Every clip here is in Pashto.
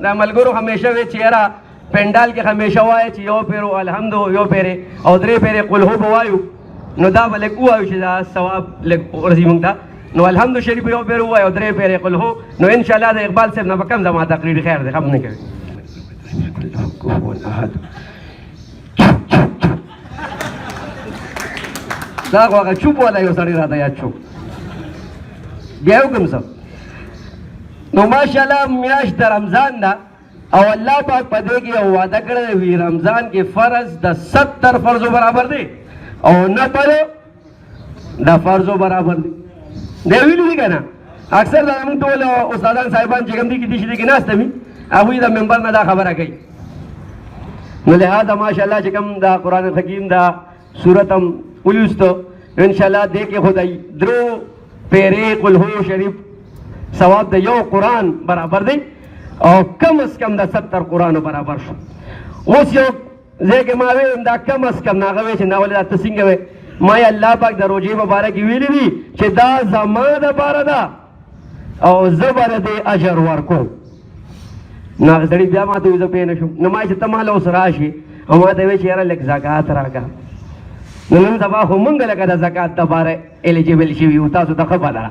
دا ملګرو همیشه وی چیرې پندال کې همیشه وایي چې یو پیرو الحمد یو پیره او درې پیره قل هو بوایو نو دا بلک وایو چې دا ثواب لګ ورځي مونږ ته نو الحمد شریف یو پیرو وایو درې پیره قل هو نو ان شاء الله د اقبال صاحب نه کم زما تقریر خیر دی خم نه کوي دا هغه چوپ ولا یو سړی راته یاد شو بیا وکم څه نو ماشاءالله میاشت د رمضان ده او الله پاک په دې کې یو وعده کړی وي رمضان کې فرض د 70 فرضو برابر دی او نفل د فرضو برابر دی دی ویلي دي که نه اکثر دا زموږ ټول استادان صاحبان چې کوم دي کې دي چې ناسته وي هغوی د ممبر نه دا خبره کوي نو لهذا ماشاءالله چې کوم دا قرآن حکیم دا صورت هم ولوستو انشاءالله دې کې خدای درو پیرې قل هو شریف ثواب د یو قرآن برابر دی او کم از کم د 70 قرآنو برابر شو اوس یو ځای کې ما ویل دا کم از کم هغه وی چې نه ولې دا ته څنګه وی ما یې الله پاک د روژې په باره کې ویلي دي چې دا زما دپاره ده او زه به د دې اجر ورکوم نو هغه سړي بیا ما ته وایي زه پوه نه شوم نو ما چې ته ماله اوس راشې او ما ته وایي چې یاره لږ زکات راکړه نو نن سبا خو مونږ لکه د زکات دپاره الیجیبل شوي یو تاسو ته ښه پته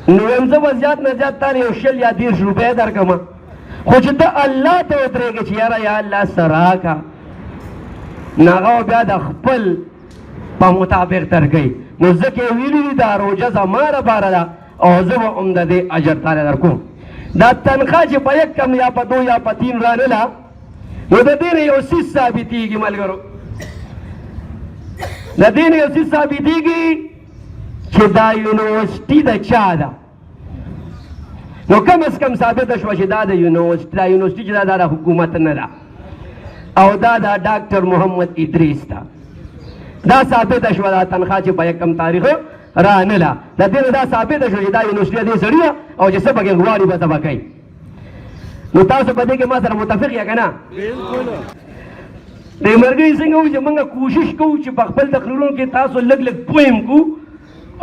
نو وایم زه به زیات نه زیات تا یو 20 یا 30 روپۍ درکړم خو چې ته الله ته ودرېږې چې یاره یا الله څه راکړه نو هغه بیا د خپل په مطابق درکوي نو ځکه یې ویلي دي دا روژه زما دپاره ده او زه به هم د دې اجر تاله درکوم دا تنخواه چې په یک کم یا په دو یا په تین رانله نو د دې نه یو څیز ثابتېږي ملګرو د دې نه یو څیز ثابتېږي چې دا یونیورسټي د چا ده نو کم از کم ثابته شوه چې دا د یونیورسټي چې دا د حکومت نه ده او دا د ډاکټر محمد ادریس ده دا ثابته شوه دا تنخواه چې په یک کم تاریخ رانله د دې نه دا ثابته شوه چې دا یونیورسټي دې سړي ده او چې څه پکې غواړي به څه به کوي نو تاسو په دې کې ما سره متفق یا که نه د ملګري څنګه وایي چې موږ کوشش کوو چې په خپل تقریرونو کې تاسو لږ لږ پوه کو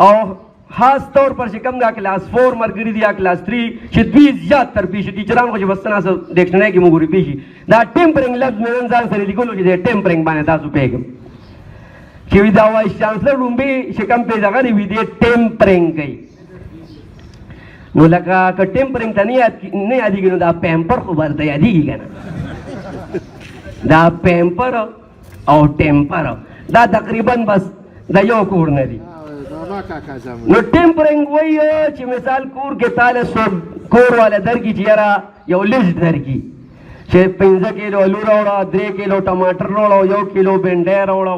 او خاص طور پر چې کوم دا کلاس 4 ملګري دي یا کلاس 3 چې دوی زیات تر پیښې ټیچران خو چې بس تاسو ډکشنري کې موږ پیښې دا ټیمپرنګ لفظ مې نن ځان سره لیکلو چې د ټیمپرنګ باندې تاسو پیږم چې وي دا وایس چانسلر رومبي چې کوم پې دغه وي دی ټیمپرنګ کوي نو لکه که ټیمپرنګ ته نه یادېږي نو دا پیمپر خو ورته یادېږي که نه دا پیمپر او ټیمپر دا تقریبا بس د یو کور نه دي نو ټیمپرنګ وایي چې مثال کور کې تاله څوک کور والا درکړي چې یاره یو لیست درکړي چې 15 کیلو الو راوړه 3 کیلو ټماټر راوړه 1 کیلو بینډۍ راوړه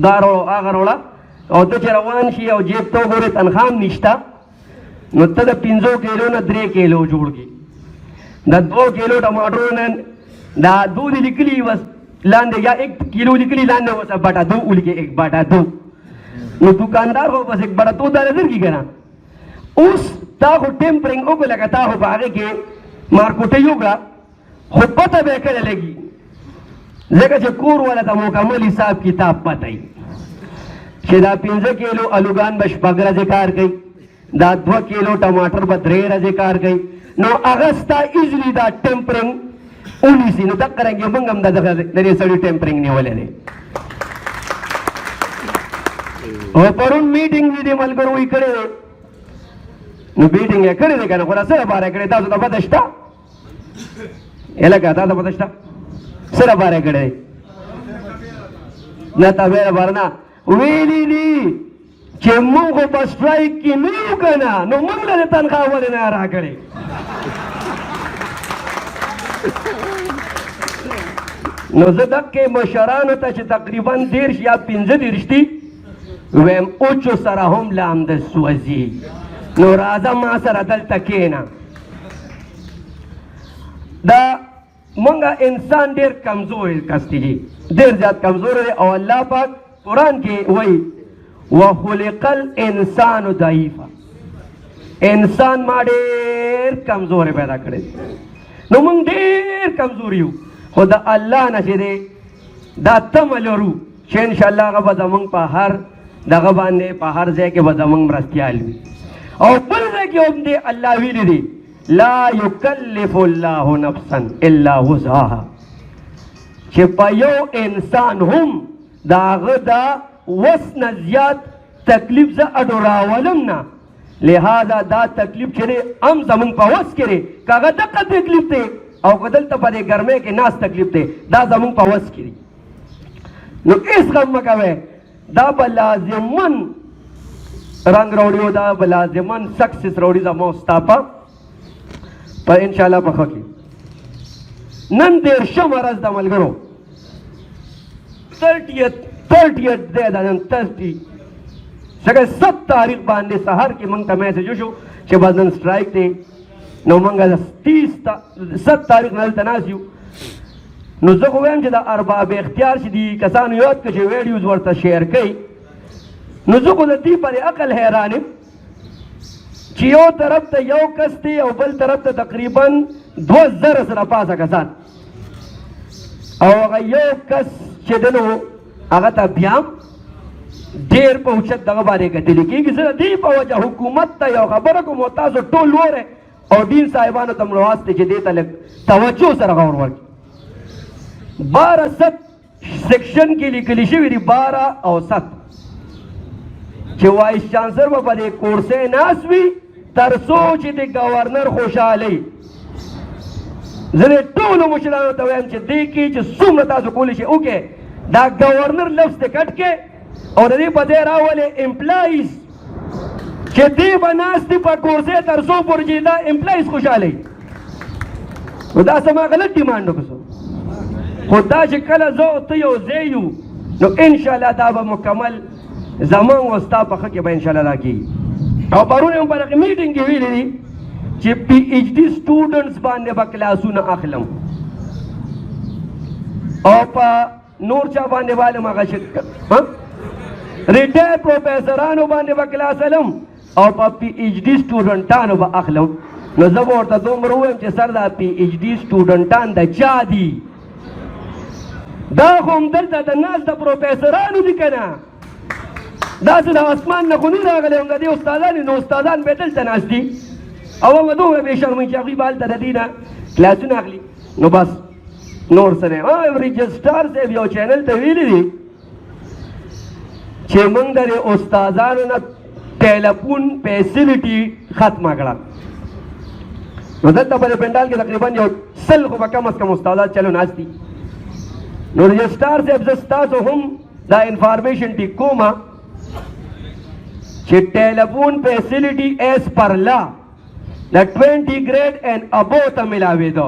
دا راوړه هغه راوړه او ته چې روان شي او جیب ته وګورې تنخواه هم نشته نو ته د 15 کیلو نه 3 کیلو جوړ کړي د 2 کیلو ټماټرو نه دا دو دې لیکلي بس لاندې یا 1 کیلو لیکلي لاندې اوس بټا 2 ولیکې 1 بټا 2 نو دکاندار خو بس 1 بټا 2 دا درکړي که نه اوس تا خو ټیمپرنګ وکړه لکه تا خو په هغې کې مارکوټۍ وکړه خو پته به یې کله لګي ځکه چې کور والا ته مکمل حساب کتاب پته وي چې دا 15 کیلو الوګان به 6 ورځې کار کوي دا 2 کیلو ټماټر به 3 ورځې کار کوي نو هغه ستا ایزلی دا ټیمپرنګ ونیسي نو دقه رنګې موږ هم د دې سړي ټیمپرنګ نیولی دی او پرون میټینګ وي دې ملګرو یې کړی دی نو میټینګ یې کړی دی که نه خو څه لپاره یې کړی تاسو ته پته شته هلکه تا ته پته شته څه لپاره یې کړی دی نه تبې لپاره نه ویلي دي چې موږ خو په سټرایک کې نه یو که نه نو موږ له دې تنخواه ولې نه راکړې نو زه دقې مشرانو ته چې تقریبا 10 یا 15 دي ویم اوچو سره هم لامده سوځي نو راځه ما سره دلته کښېنه دا مونږه انسان ډېر کمزور کس دی ډېر زیات کمزور دی او الله پاک قرآن کې وایي وخلق الانسان ضعیفا انسان ما ډېر کمزوری پیدا کړی نو مونږ ډېر کمزور یو خو د الله نه چې دی دا تمه لرو چې انشاءالله هغه به زمونږ په هر دغه باندې په هر ځای کې به زمونږ مرستیال وي او بل ځای کې هم دی الله ویلي دی لا یکلف الله نفسا الا وسعها، چې په یو انسان هم د هغه د وس نه زیات تکلیف زه اډو راولم نه، لہذا دا تکلیف چې دی هم زمونږ په وس کې دی، که هغه دقه تکلیف دی او که دلته په دې ګرمۍ کې ناست تکلیف دی، دا زمونږ په وس کې دی. نو هېڅ غم مه کوئ، دا به لازمن رنګ راوړي او دا به لازمن سکسس راوړي زما ستا په انشاءالله پخه کې. نن 13مه ورځ د ملګرو 30th دی دا نن 30 څنګه 7 تاریخ باندې سهار کې موږ ته میسج وشو چې بس نن سټرایک دی. نو موږ 7 تاریخ نه دلته ناست یو. نو زه خو وایم چې د ارباب اختیار چې دي کسانو یاد کړه چې ویډیوز ورته شیر کوي، نو زه خو د دې پرې عقل حیران یم چې یو طرف ته یو کس دی او بل طرف ته تقریبا 2000 سره پاسه کسان، او هغه یو کس چې دی نو هغه ته بیا هم ډېر په اوچت دغه باندې کتلي کېږي. زه د دې په وجه حکومت ته یو خبره کوم او تاسو ټول وره او ډین صاحبانو ته ملواز دی چې دې ته لږ توجه سره غور وکړي. 12 سیکشن کې لیکلي شوي دي 12 او 7 چې وایس چانسلر به په دې کورسۍ ناست وي تر څو چې د ګورنر خوشحاله وي. زه دې ټولو مشرانو ته وایم چې دې کې چې څومره تاسو کولی شئ وکړئ، دا ګورنر لفظ دې کټ کړئ او د دې په ځای راولئ امپلایز چې دې به ناست دي په کورسۍ تر څو پورې چې دا امپلایز خوشحاله وي. نو دا زما غلط ډیمانډ وکړو، خو دا چې کله زه او ته یو ځای یو نو انشاءالله دا به مکمل زمونږ او ستا په ښه کې به انشاءالله دا کېږي. او پرون یې هم په دغه میټینګ کې ویلي دي چې PhD سټوډنټس باندې به کلاسونه اخلم او په نور چا باندې بالم هغه ریټایر پروفیسرانو باندې به کلاس علم او په PhD سټوډنټانو به اخلم. نو زه به ورته دومره ووایم چې سر دا PhD سټوډنټان د چا دي؟ دا خو همدلته د ناست د پروفیسرانو دي که نه؟ داسې د اسمان نه خو نه راغلی هم د دې استادان نو استادان به دلته ناست دي او هغه دومره بې شرموي چې هغوی به هلته د دې نه کلاسونه اخلي. نو بس نور څه نه. رجسټار صاحب یو چینل ته ویلي دي چې موږ د دې استادانو نه ټیلیفون فیسیلیټي ختمه کړه. نو دلته په دې پنډال کې تقریبا یو 100 خو به کم از کم استادان چلو ناست دي. نو رجسټار صاحب زه ستاسو هم دا انفارمیشن ټیک کومه چې ټیلیفون فیسیلیټي ایز پر لا د 20 ګریډ اینڈ ابو ته ملاوېده.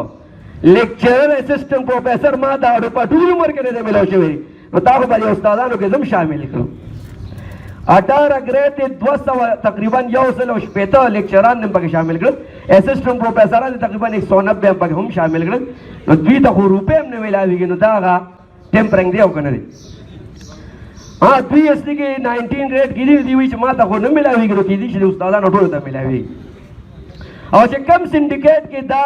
لیکچرر اسسټنټ پروفیسر ما دا په ټول عمر کې نه دی میلاو شوی. نو تا خو به دې استادانو کې زه هم شامل کړم. 18 ګریډ ته 200 تقریبا 160 لیکچران هم پکې شامل کړل، اسسټنټ پروفیسران تقریبا 190 هم پکې هم شامل کړل. نو دوی ته خو روپۍ هم نه میلاوېږي. نو دا هغه ټیمپرنګ دی او که نه دی؟ دوی اصلي کې 19 ګریډ کې دي، دوی وایي چې ما ته خو نه میلاوېږي. نو کېدای شي د استادانو ټولو ته میلاوېږي. او چې کم سنډیکیټ کې دا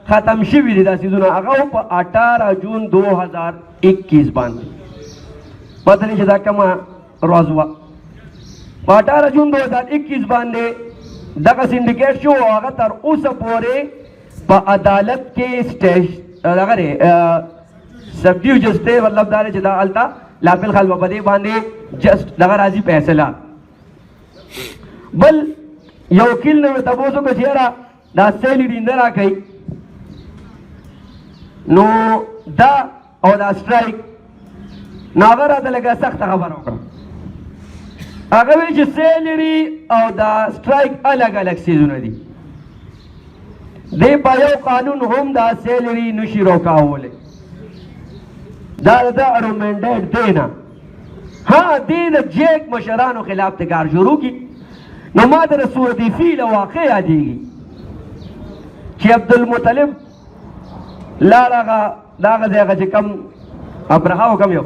ختم شوي دي دا څیزونه هغه په 18 جون 2021 باندې پته نه چې دا کومه ورځ وه. په 18 جون 2021 باندې دغه سنډیکیټ شو او هغه تر اوسه پورې په عدالت کې دغه دی سب ډیویژن سټې مطلب دا دی چې دا هلته لا فلحال به په دې باندې جسټ دغه راځي فیصله. بل یو وکیل نه مې تپوس وکړه چې یاره دا سیلري نه راکوي. نو دا او دا سټرایک نو هغه راته لږه سخته خبره وکړه. هغه وایي چې سیلري او دا سټرایک الګ الګ څیزونه دي. دی په یو قانون هم دا سیلري نشي روکاولی، دا د ارومنډیټ دی نه. ها دی د جیک مشرانو خلاف تکار شروع کی. نو ما ته د صورت فیل واقع یادېږي چې عبدالمطلب لاړ هغه دغه ځای هغه چې کم ابرهه و کم یو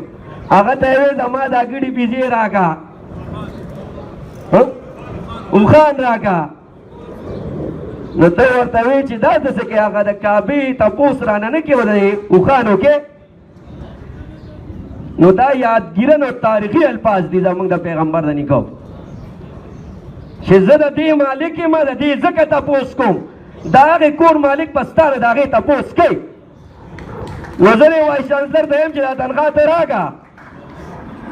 هغه ته یې ویل زما دا ګډې بیزې راکړه، اوښان راکړه. نو ته ورته وایې چې دا داسې کې هغه د کعبې تپوس رانه نه کوي د اوښانو کې. نو دا یادګیرن او تاریخي الفاظ دي زموږ د پیغمبر د نیکو چې زه د دې مالک یم، د دې ځکه تپوس کوم دا هغې کور مالک به ستانه د هغې تپوس کوي. نو زه د وایس چانسلر ته یم چې دا تنخوا ته راکړه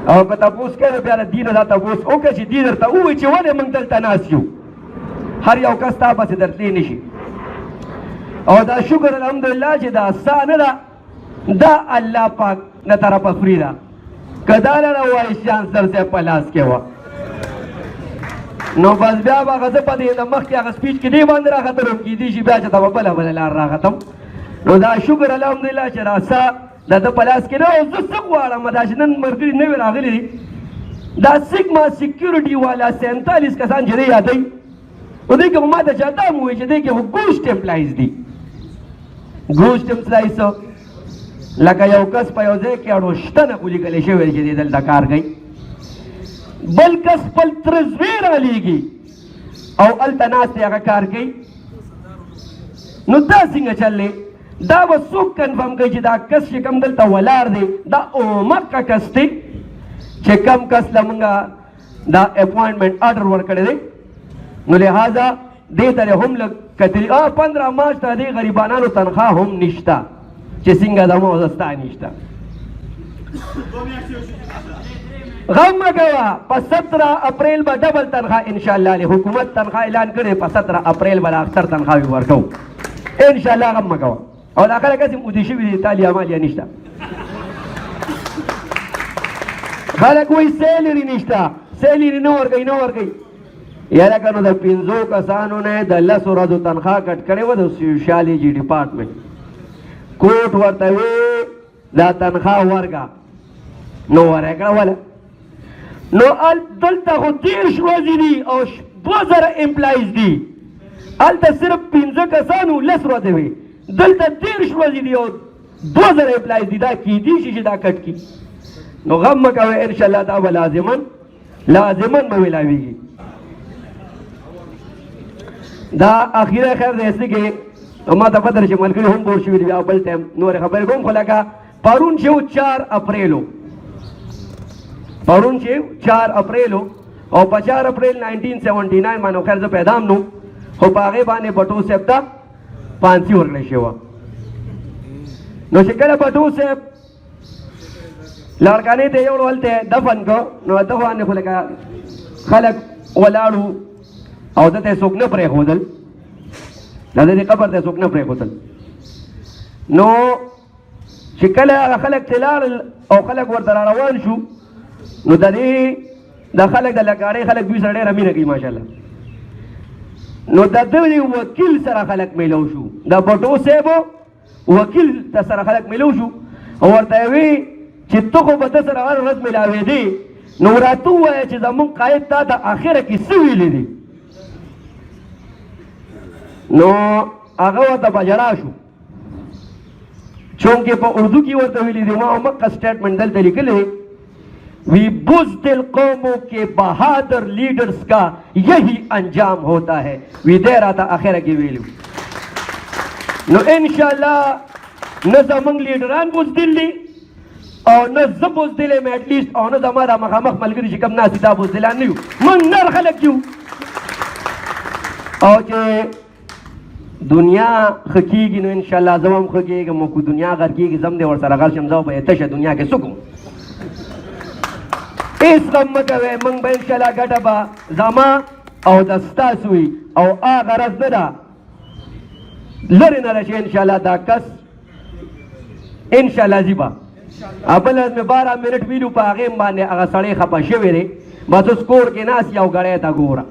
او که تپوس کوي نو بیا له دې نه دا تپوس وکړه چې دې درته ووایي چې ولې موږ دلته ناست یو. هر یو کس تا پسې درتلی نه شي. او دا شکر الحمدلله چې دا سا نه ده، دا الله پاک نه طرفه فری ده. که دا لره وایس چانسلر صاحب په لاس کې وه نو بس بیا به هغه زه په دې نه مخکې هغه سپیچ کې دې باندې راختلم، کیدای شي بیا چې ته به بله لار راختم. نو دا شکر الحمدلله چې دا سا د ده په لاس کې نه. او زه څه غواړم دا چې نن ملګري نوي راغلي دي، دا سیګما سیکیورټي والا 47 کسان چې دی یادوي، نو دې کې به ما ته چا دا م ووایي چې دې کې خو ګوشت امپلایز دي. ګوشت امپلایز لکه یو کس په یو ځای کې اړوشتنه خو لیکلی شوی چې دې دلته کار کوي، بل کس خپل تره زوی رالیږي او هلته ناست دی هغه کار کوي. نو دا څنګه چل دی؟ دا به څوک کنفرم کوي چې دا کس چې کوم دلته ولاړ دی دا اومقه کس دی چې کم کس له مونږ دا اپوینټمنټ آرډر ورکړی دی. نو لہذا دې ته هم لږ کتلي 15 مارچ ته دې غریبانانو تنخوا هم نشته چې څنګه زما او ستا نشته. غم مه کوه، په 17 اپریل به ډبل تنخوا انشاءالله له حکومت تنخوا اعلان کړی، په 17 اپریل به اکثر تنخواوې ورکوو انشاءالله. غم مه کوه. او دا خلک هسې مودې شوي دي، تالیا مالیا نشته. خلک وایي سیلري نشته، سیلري نه ورکوي نه ورکوي. یاره که نو د 5 کسانو نه د 10 ورځو تنخوا کټ کړې وه د سوشیالجي ډپارټمنټ. کوټ ورته وی دا تنخوا ورکړه، نو ورې کړه وله. نو دلته خو 30 ورځې دي او 2000 امپلایز دي، هلته صرف 15 کسانو 10 ورځې وي، دلته 30 ورځې دي او 2000 امپلایز دي. دا کیدای شي چې دا کټ کړي. نو غم مه کوئ، انشاءالله دا به لازمن به ملاویږي. دا اخیره خیر دی هسې کې ما ته پته ده چې ملګري هم بور شوي دي، بیا بل ټایم نورې خبرې کوم. خو لکه پرون چې و 4 اپریل پرون چې 4 اپریل او په 4 اپریل 1979 باندې خیر زه پیدا هم نو، خو په هغې باندې بټو صاحب ته پانسي ورکړی شوې وه. نو چې کله بټو صاحب لاړکانې ته یوړو هلته دفن کړ، نو هلته باندې خو لکه خلک ولاړو او دته یې څوک نه پرېښودل، د دې قبر ته یې څوک نه پرېښودل. نو چې کله هغه خلک چې لاړل او خلک ورته را روان شو، نو د دې د خلک د لکاړۍ خلک دوی سره ډېره مینه کوي ماشاءالله. نو د دې وکیل سره خلک میلو شو، د بټو صاحب وکیل سره خلک میلو شو او ورته یې وی چې ته خو به ده سره هر ورځ میلاوېدې، نو راته ووایه چې زمونږ قاید تا د اخره کې څه ویلي دي. نو هغه ورته په ژړا شو، چونکې په اردو کې ورته ویلي دي. ما مکه سټیټمنټ دلته لیکلی دی، وی بزدل قوموں کے بہادر لیڈرز کا یہی انجام ہوتا ہے. وی دی راته اخره کې ویلو. نو انشاءالله نه زمونږ لیډران بزدل دي او نه زه بزدل یم ایټ لیسټ، او نه زما دا مخامخ ملګري چې کوم ناست دي دا بزدلان نه یو، موږ نر خلک یو. او چې دنیا ښه کېږي نو انشاءالله زه هم ښه کېږم، او که دنیا غر کېږي زه هم دې ورسره غر شم، زه به یې تشه دنیا کې څه کوم. هېڅ غم مه کوئ، موږ به انشاءالله ګټه به زما او د ستاسو وي، او هغه غرض نه ده لرې نه ده چې انشاءالله دا کس انشاءالله ځي به. بل ورځ مې 12 منټ ویلو په هغې باندې هغه سړی خفه شوی دی، بس اوس کور کې ناست یو ګړی ته ګوره.